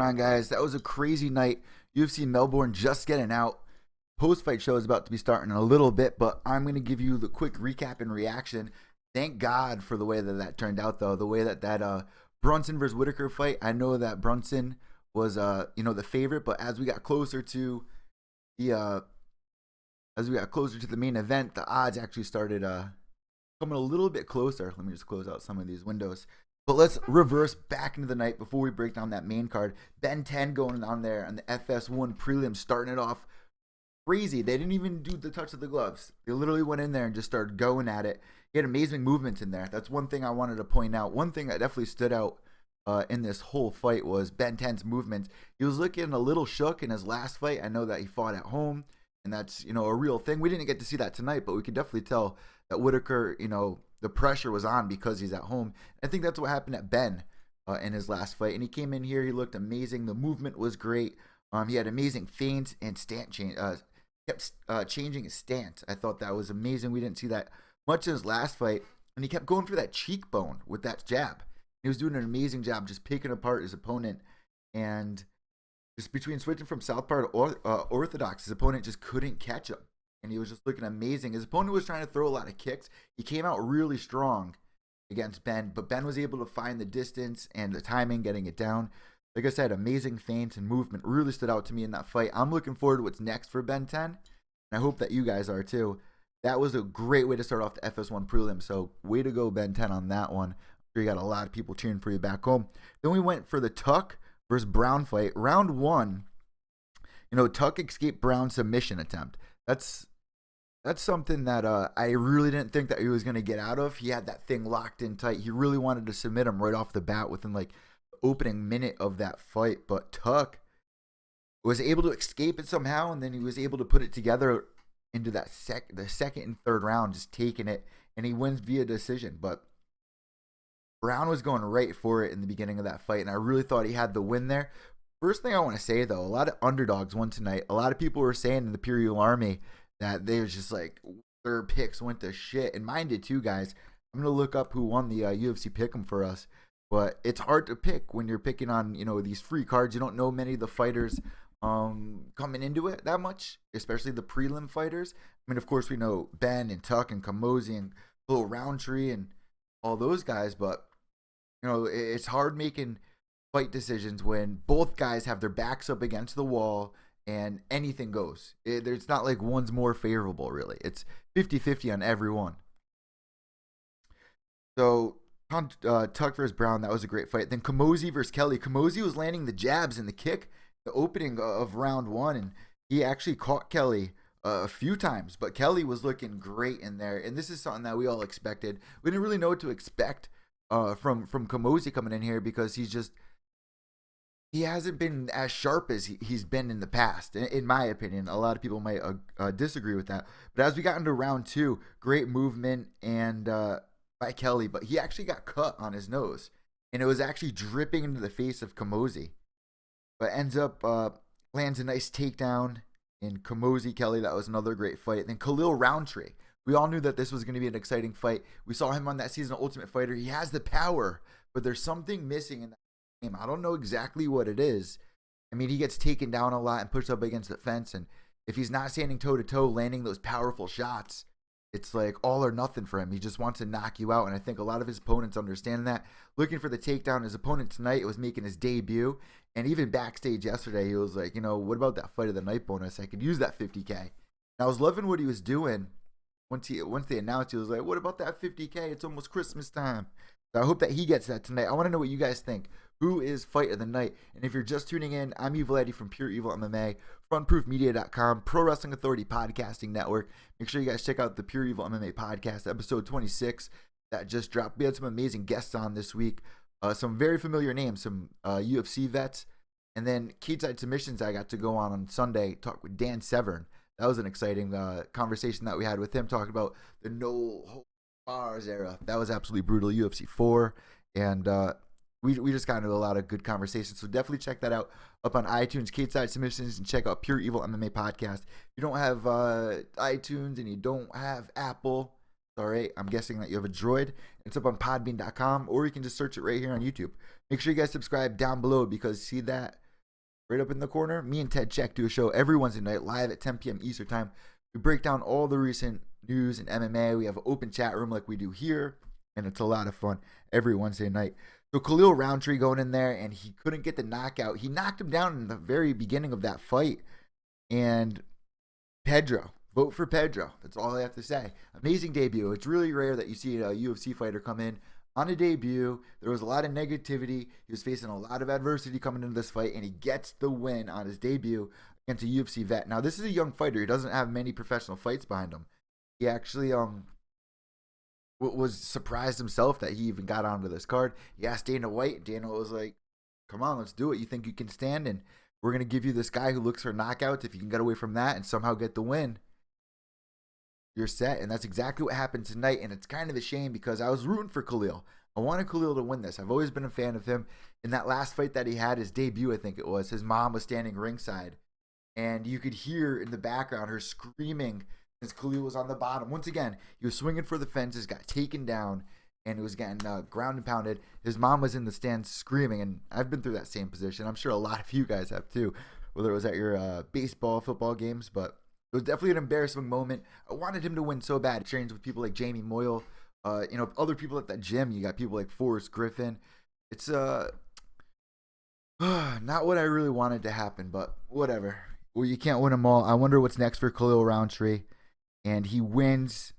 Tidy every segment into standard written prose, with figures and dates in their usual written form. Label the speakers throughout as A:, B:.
A: going on, guys? That was a crazy night. UFC Melbourne just getting out. Post-fight show is about to be starting in a little bit, but I'm going to give you the quick recap and reaction. Thank God for the way that turned out, though. The way that Brunson versus Whittaker fight. I know that Brunson was the favorite, but as we got closer to the main event, the odds actually started coming a little bit closer. Let me just close out some of these windows. But let's reverse back into the night before we break down that main card. Ben 10 going on there on the FS1 prelim, starting it off crazy. They didn't even do the touch of the gloves. They literally went in there and just started going at it. He had amazing movements in there. That's one thing I wanted to point out. One thing that definitely stood out in this whole fight was Ben 10's movements. He was looking a little shook in his last fight. I know that he fought at home, and that's a real thing. We didn't get to see that tonight, but we could definitely tell that Whittaker, the pressure was on because he's at home. I think that's what happened at Ben in his last fight. And he came in here, he looked amazing. The movement was great. He had amazing feints and stance change. Kept changing his stance. I thought that was amazing. We didn't see that much in his last fight. And he kept going for that cheekbone with that jab. He was doing an amazing job just picking apart his opponent. And just between switching from southpaw to orthodox, his opponent just couldn't catch him. And he was just looking amazing. His opponent was trying to throw a lot of kicks. He came out really strong against Ben, but Ben was able to find the distance and the timing, getting it down. Like I said, amazing feints and movement really stood out to me in that fight. I'm looking forward to what's next for Ben 10, and I hope that you guys are too. That was a great way to start off the FS1 prelim, so way to go, Ben 10, on that one. I'm sure you got a lot of people cheering for you back home. Then we went for the Tuck versus Brown fight. Round one, Tuck escaped Brown's submission attempt. That's something that I really didn't think that he was going to get out of. He had that thing locked in tight. He really wanted to submit him right off the bat within the opening minute of that fight. But Tuck was able to escape it somehow, and then he was able to put it together into the second and third round, just taking it, and he wins via decision. But Brown was going right for it in the beginning of that fight, and I really thought he had the win there. First thing I want to say, though, a lot of underdogs won tonight. A lot of people were saying in the Imperial Army that they was just their picks went to shit. And mine did too, guys. I'm going to look up who won the UFC Pick'em for us. But it's hard to pick when you're picking on, these free cards. You don't know many of the fighters coming into it that much, especially the prelim fighters. I mean, of course, we know Ben and Tuck and Kamosi and Little Roundtree and all those guys. But, it's hard making fight decisions when both guys have their backs up against the wall and anything goes. It's not like one's more favorable, really. It's 50-50 on every one. So, Tuck versus Brown, that was a great fight. Then Kamosi versus Kelly. Kamosi was landing the jabs and the kick, the opening of round one, and he actually caught Kelly a few times. But Kelly was looking great in there, and this is something that we all expected. We didn't really know what to expect from Kamosi coming in here because he hasn't been as sharp as he's been in the past, in my opinion. A lot of people might disagree with that. But as we got into round two, great movement and by Kelly, but he actually got cut on his nose, and it was actually dripping into the face of Kamosi. But ends up lands a nice takedown in Kamosi Kelly. That was another great fight. Then Khalil Roundtree. We all knew that this was going to be an exciting fight. We saw him on that season of Ultimate Fighter. He has the power, but there's something missing in that game. I don't know exactly what it is. I mean, he gets taken down a lot and pushed up against the fence, and if he's not standing toe-to-toe, landing those powerful shots, it's like all or nothing for him. He just wants to knock you out, and I think a lot of his opponents understand that. Looking for the takedown, his opponent tonight was making his debut, and even backstage yesterday, he was like, what about that fight of the night bonus? I could use that 50K. And I was loving what he was doing. Once they announced, he was like, what about that 50K? It's almost Christmas time. So I hope that he gets that tonight. I want to know what you guys think. Who is fight of the night? And if you're just tuning in, I'm Evil Eddie from Pure Evil MMA, frontproofmedia.com, Pro Wrestling Authority Podcasting Network. Make sure you guys check out the Pure Evil MMA podcast, episode 26, that just dropped. We had some amazing guests on this week. Some very familiar names, some UFC vets. And then Keatside Submissions, I got to go on Sunday, talk with Dan Severn. That was an exciting conversation that we had with him, talking about the no holds bars era. That was absolutely brutal. UFC 4. And we just got into a lot of good conversations. So definitely check that out up on iTunes, Keatside Submissions, and check out Pure Evil MMA podcast. If you don't have iTunes and you don't have Apple, all right, I'm guessing that you have a Droid. It's up on podbean.com, or you can just search it right here on YouTube. Make sure you guys subscribe down below, because see that right up in the corner. Me and Ted Check do a show every Wednesday night live at 10 p.m. Eastern Time. We break down all the recent news in MMA. We have an open chat room like we do here, and it's a lot of fun every Wednesday night. So Khalil Roundtree going in there, and he couldn't get the knockout. He knocked him down in the very beginning of that fight. And Pedro, vote for Pedro. That's all I have to say. Amazing debut. It's really rare that you see a UFC fighter come in on a debut. There was a lot of negativity. He was facing a lot of adversity coming into this fight, and he gets the win on his debut against a UFC vet. Now, this is a young fighter. He doesn't have many professional fights behind him. He actually was surprised himself that he even got onto this card. He asked Dana White. Dana was like, come on, let's do it. You think you can stand? And we're going to give you this guy who looks for knockouts. If you can get away from that and somehow get the win, you're set. And that's exactly what happened tonight. And it's kind of a shame because I was rooting for Khalil. I wanted Khalil to win this. I've always been a fan of him. In that last fight that he had, his debut, I think it was, his mom was standing ringside. And you could hear in the background her screaming as Khalil was on the bottom. Once again, he was swinging for the fences, got taken down, and he was getting ground and pounded. His mom was in the stands screaming, and I've been through that same position. I'm sure a lot of you guys have too, whether it was at your baseball, football games, but it was definitely an embarrassing moment. I wanted him to win so bad. He trains with people like Jamie Moyle, other people at that gym. You got people like Forrest Griffin. It's not what I really wanted to happen, but whatever. Well, you can't win them all. I wonder what's next for Khalil Roundtree. And he wins.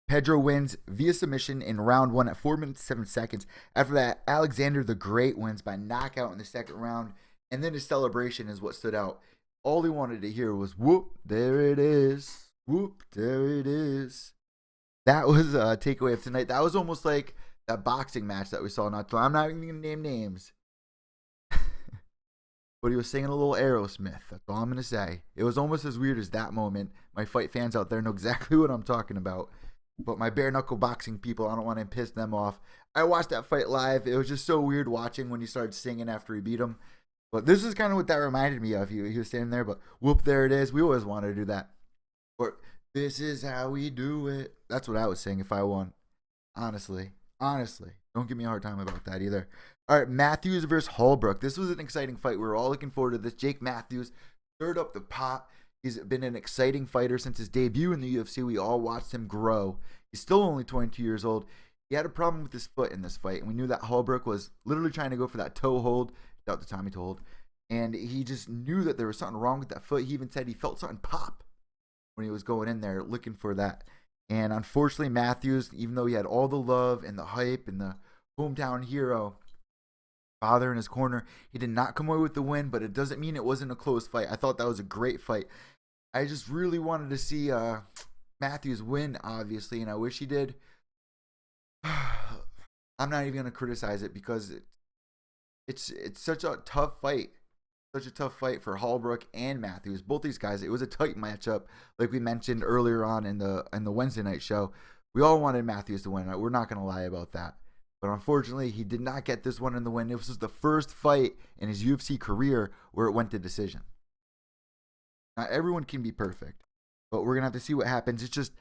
A: Pedro wins via submission in round 1 at 4 minutes 7 seconds. After that, Alexander the Great wins by knockout in the second round. And then his celebration is what stood out. All he wanted to hear was, whoop, there it is. Whoop, there it is. That was a takeaway of tonight. That was almost like that boxing match that we saw not too long. I'm not even going to name names. But he was singing a little Aerosmith. That's all I'm going to say. It was almost as weird as that moment. My fight fans out there know exactly what I'm talking about. But my bare knuckle boxing people, I don't want to piss them off. I watched that fight live. It was just so weird watching when he started singing after he beat him. But this is kind of what that reminded me of. He was standing there, but whoop, there it is. We always wanted to do that. Or this is how we do it. That's what I was saying if I won. Honestly. Don't give me a hard time about that either. All right, Matthews versus Holbrook. This was an exciting fight. We were all looking forward to this. Jake Matthews stirred up the pot. He's been an exciting fighter since his debut in the UFC. We all watched him grow. He's still only 22 years old. He had a problem with his foot in this fight, and we knew that Holbrook was literally trying to go for that toe hold, without the Tommy toe hold, and he just knew that there was something wrong with that foot. He even said he felt something pop when he was going in there looking for that. And unfortunately, Matthews, even though he had all the love and the hype and the hometown hero father in his corner, he did not come away with the win, but it doesn't mean it wasn't a close fight. I thought that was a great fight. I just really wanted to see Matthews win, obviously, and I wish he did. I'm not even going to criticize it because it's such a tough fight. Such a tough fight for Holbrook and Matthews. Both these guys, it was a tight matchup, like we mentioned earlier on in the Wednesday night show. We all wanted Matthews to win. We're not going to lie about that. But unfortunately, he did not get this one in the win. This was the first fight in his UFC career where it went to decision. Not everyone can be perfect, but we're going to have to see what happens. It just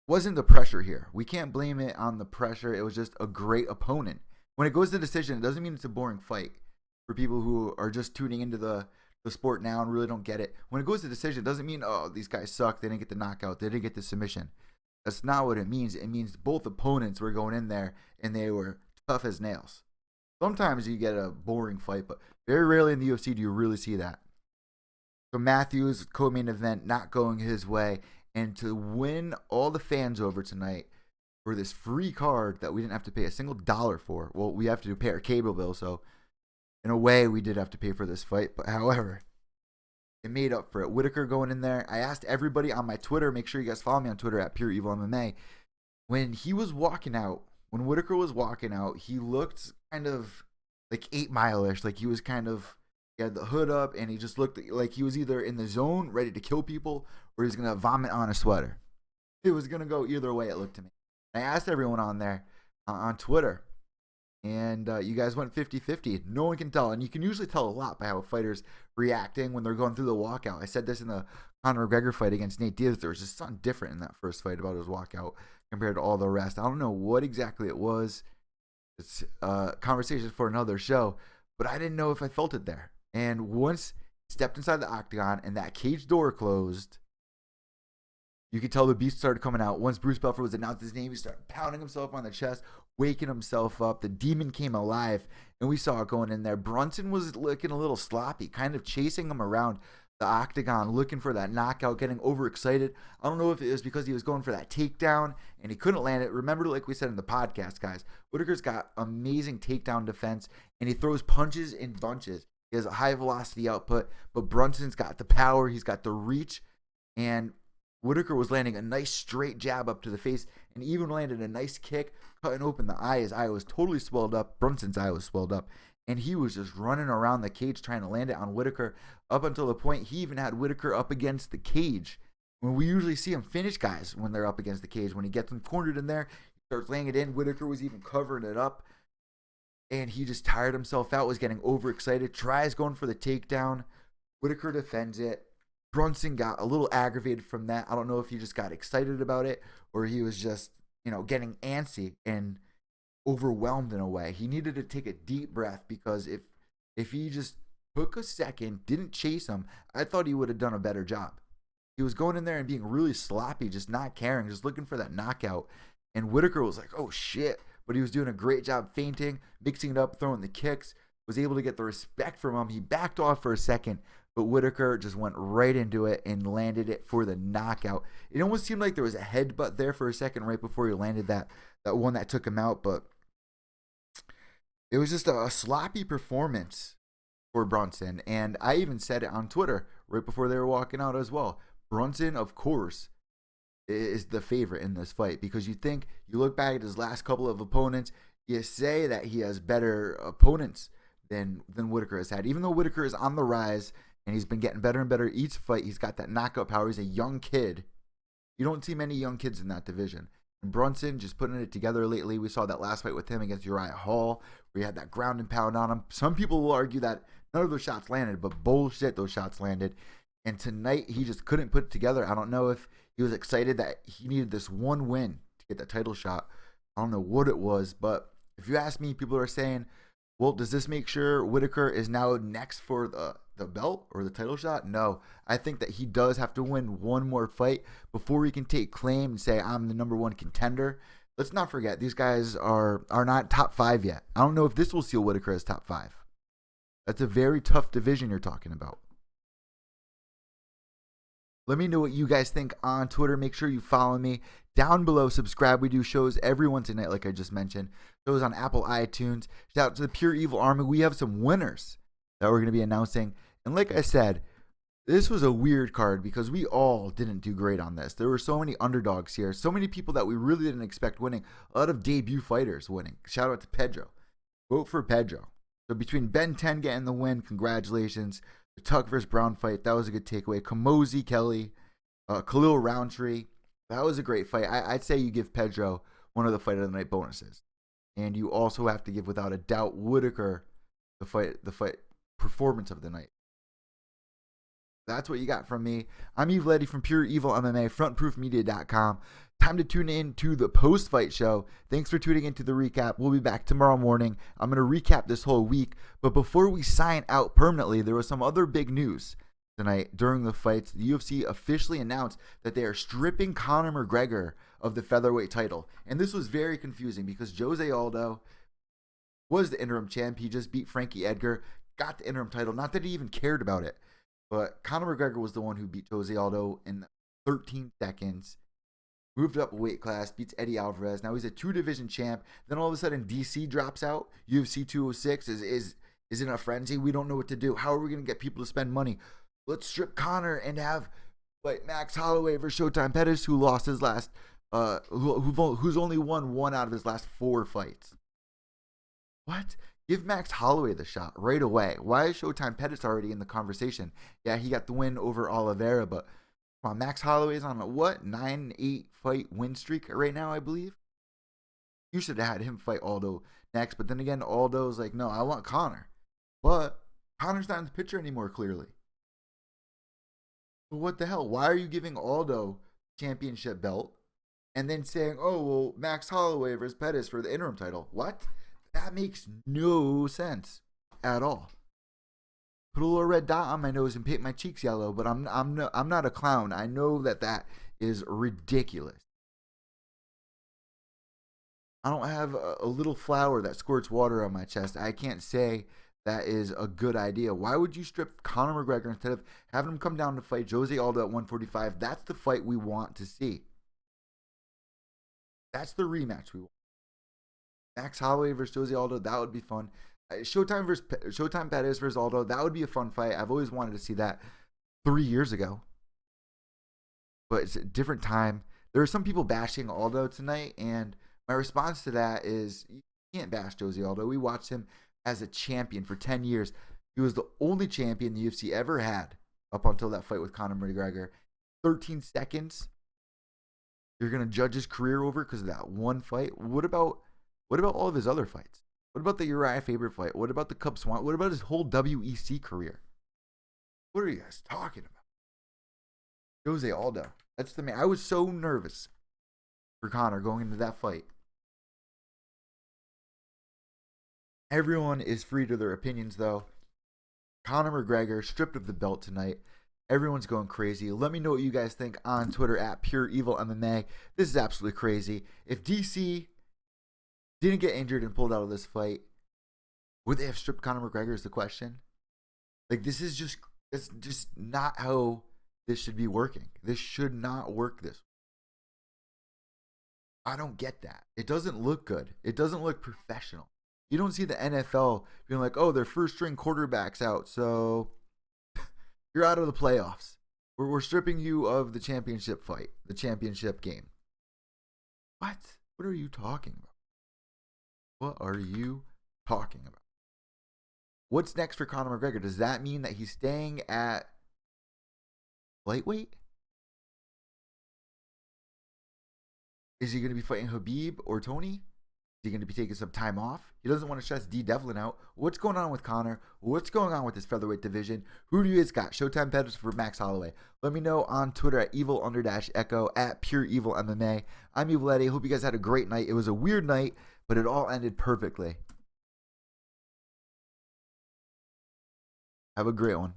A: wasn't the pressure here. We can't blame it on the pressure. It was just a great opponent. When it goes to decision, it doesn't mean it's a boring fight. For people who are just tuning into the sport now and really don't get it. When it goes to decision, it doesn't mean, oh, these guys suck. They didn't get the knockout. They didn't get the submission. That's not what it means. It means both opponents were going in there and they were tough as nails. Sometimes you get a boring fight, but very rarely in the UFC do you really see that. So Matthews, co-main event, not going his way. And to win all the fans over tonight for this free card that we didn't have to pay a single dollar for. Well, we have to pay our cable bill, so in a way, we did have to pay for this fight, but however, it made up for it. Whittaker going in there. I asked everybody on my Twitter, make sure you guys follow me on Twitter at Pure Evil MMA. When he was walking out, when Whittaker was walking out, he looked kind of like 8 Mile-ish. Like he was kind of, he had the hood up and he just looked like he was either in the zone, ready to kill people, or he's going to vomit on a sweater. It was going to go either way, it looked to me. I asked everyone on there, on Twitter, and you guys went 50-50. No one can tell. And you can usually tell a lot by how a fighter's reacting when they're going through the walkout. I said this in the Conor McGregor fight against Nate Diaz. There was just something different in that first fight about his walkout compared to all the rest. I don't know what exactly it was. It's conversation for another show. But I didn't know if I felt it there. And once he stepped inside the octagon and that cage door closed, you could tell the beast started coming out. Once Bruce Buffer was announced his name, he started pounding himself on the chest, waking himself up. The demon came alive, and we saw it going in there. Brunson was looking a little sloppy, kind of chasing him around the octagon, looking for that knockout, getting overexcited. I don't know if it was because he was going for that takedown, and he couldn't land it. Remember, like we said in the podcast, guys, Whittaker's got amazing takedown defense, and he throws punches in bunches. He has a high velocity output, but Brunson's got the power. He's got the reach, and Whittaker was landing a nice straight jab up to the face and even landed a nice kick, cutting open the eye. His eye was totally swelled up. Brunson's eye was swelled up. And he was just running around the cage trying to land it on Whittaker up until the point he even had Whittaker up against the cage. When we usually see him finish guys when they're up against the cage. When he gets them cornered in there, he starts laying it in. Whittaker was even covering it up. And he just tired himself out, was getting overexcited. Tries going for the takedown. Whittaker defends it. Brunson got a little aggravated from that. I don't know if he just got excited about it or he was just, getting antsy and overwhelmed in a way. He needed to take a deep breath because if he just took a second, didn't chase him, I thought he would have done a better job. He was going in there and being really sloppy, just not caring, just looking for that knockout. And Whittaker was like, oh shit. But he was doing a great job feinting, mixing it up, throwing the kicks, was able to get the respect from him. He backed off for a second, but Whittaker just went right into it and landed it for the knockout. It almost seemed like there was a headbutt there for a second right before he landed that one that took him out, but it was just a sloppy performance for Brunson. And I even said it on Twitter right before they were walking out as well. Brunson, of course, is the favorite in this fight because you look back at his last couple of opponents, you say that he has better opponents than Whittaker has had. Even though Whittaker is on the rise and he's been getting better and better each fight, he's got that knockout power. He's a young kid. You don't see many young kids in that division. And Brunson just putting it together lately. We saw that last fight with him against Uriah Hall where he had that ground and pound on him. Some people will argue that none of those shots landed, but bullshit, those shots landed. And tonight, he just couldn't put it together. I don't know if he was excited that he needed this one win to get that title shot. I don't know what it was, but if you ask me, people are saying, well, does this make sure Whittaker is now next for the belt or the title shot? No. I think that he does have to win one more fight before he can take claim and say, I'm the number one contender. Let's not forget, these guys are not top 5 yet. I don't know if this will seal Whittaker as top 5. That's a very tough division you're talking about. Let me know what you guys think on Twitter. Make sure you follow me. Down below, subscribe. We do shows every Wednesday night, like I just mentioned. Shows on Apple iTunes. Shout out to the Pure Evil Army. We have some winners that we're going to be announcing. And like I said, this was a weird card because we all didn't do great on this. There were so many underdogs here. So many people that we really didn't expect winning. A lot of debut fighters winning. Shout out to Pedro. Vote for Pedro. So between Ben 10 getting the win, congratulations. The Tuck versus Brown fight, that was a good takeaway. Kamosi Kelly, Khalil Roundtree, that was a great fight. I'd say you give Pedro one of the fight of the night bonuses, and you also have to give, without a doubt, Whittaker the fight performance of the night. That's what you got from me. I'm Eve Letty from Pure Evil MMA, frontproofmedia.com. Time to tune in to the post-fight show. Thanks for tuning into the recap. We'll be back tomorrow morning. I'm going to recap this whole week. But before we sign out permanently, there was some other big news tonight during the fights. The UFC officially announced that they are stripping Conor McGregor of the featherweight title. And this was very confusing because Jose Aldo was the interim champ. He just beat Frankie Edgar, got the interim title. Not that he even cared about it. But Conor McGregor was the one who beat Jose Aldo in 13 seconds. Moved up a weight class, beats Eddie Alvarez. Now he's a 2-division champ. Then all of a sudden DC drops out. UFC 206 is in a frenzy. We don't know what to do. How are we going to get people to spend money? Let's strip Conor and have like Max Holloway versus Showtime Pettis, who lost his last, who's only won 1 out of his last 4 fights. What? Give Max Holloway the shot right away. Why is Showtime Pettis already in the conversation? Yeah, he got the win over Oliveira, but come on, Max Holloway's on a 9-8 fight win streak right now, I believe. You should have had him fight Aldo next, but then again, Aldo's like, no, I want Conor. But Conor's not in the picture anymore, clearly. But what the hell? Why are you giving Aldo championship belt and then saying, oh, well, Max Holloway versus Pettis for the interim title? What? That makes no sense at all. put a little red dot on my nose and paint my cheeks yellow, but I'm not a clown. I know that is ridiculous. I don't have a little flower that squirts water on my chest. I can't say that is a good idea. Why would you strip Conor McGregor instead of having him come down to fight Jose Aldo at 145? That's the fight we want to see. That's the rematch we want. Max Holloway versus Jose Aldo, that would be fun. Showtime Pettis versus Aldo, that would be a fun fight. I've always wanted to see that 3 years ago. But it's a different time. There are some people bashing Aldo tonight, and my response to that is you can't bash Jose Aldo. We watched him as a champion for 10 years. He was the only champion the UFC ever had up until that fight with Conor McGregor. 13 seconds. You're going to judge his career over because of that one fight? What about all of his other fights? What about the Uriah Faber fight? What about the Cub Swan? What about his whole WEC career? What are you guys talking about? Jose Aldo. That's the man. I was so nervous for Conor going into that fight. Everyone is free to their opinions, though. Conor McGregor stripped of the belt tonight. Everyone's going crazy. Let me know what you guys think on Twitter at PureEvilMMA. This is absolutely crazy. If DC didn't get injured and pulled out of this fight, would they have stripped Conor McGregor is the question. Like, this is just not how this should be working. This should not work this way. I don't get that. It doesn't look good. It doesn't look professional. You don't see the NFL being like, oh, their first string quarterback's out, so you're out of the playoffs. We're stripping you of the championship fight, the championship game. What? What are you talking about? What are you talking about? What's next for Conor McGregor? Does that mean that he's staying at lightweight? Is he going to be fighting Khabib or Tony? Is he going to be taking some time off? He doesn't want to stress D. Devlin out. What's going on with Conor? What's going on with this featherweight division? Who do you guys got? Showtime Pettis for Max Holloway. Let me know on Twitter at evil_echo at PureEvilMMA. I'm Evil Eddie. Hope you guys had a great night. It was a weird night, but it all ended perfectly. Have a great one.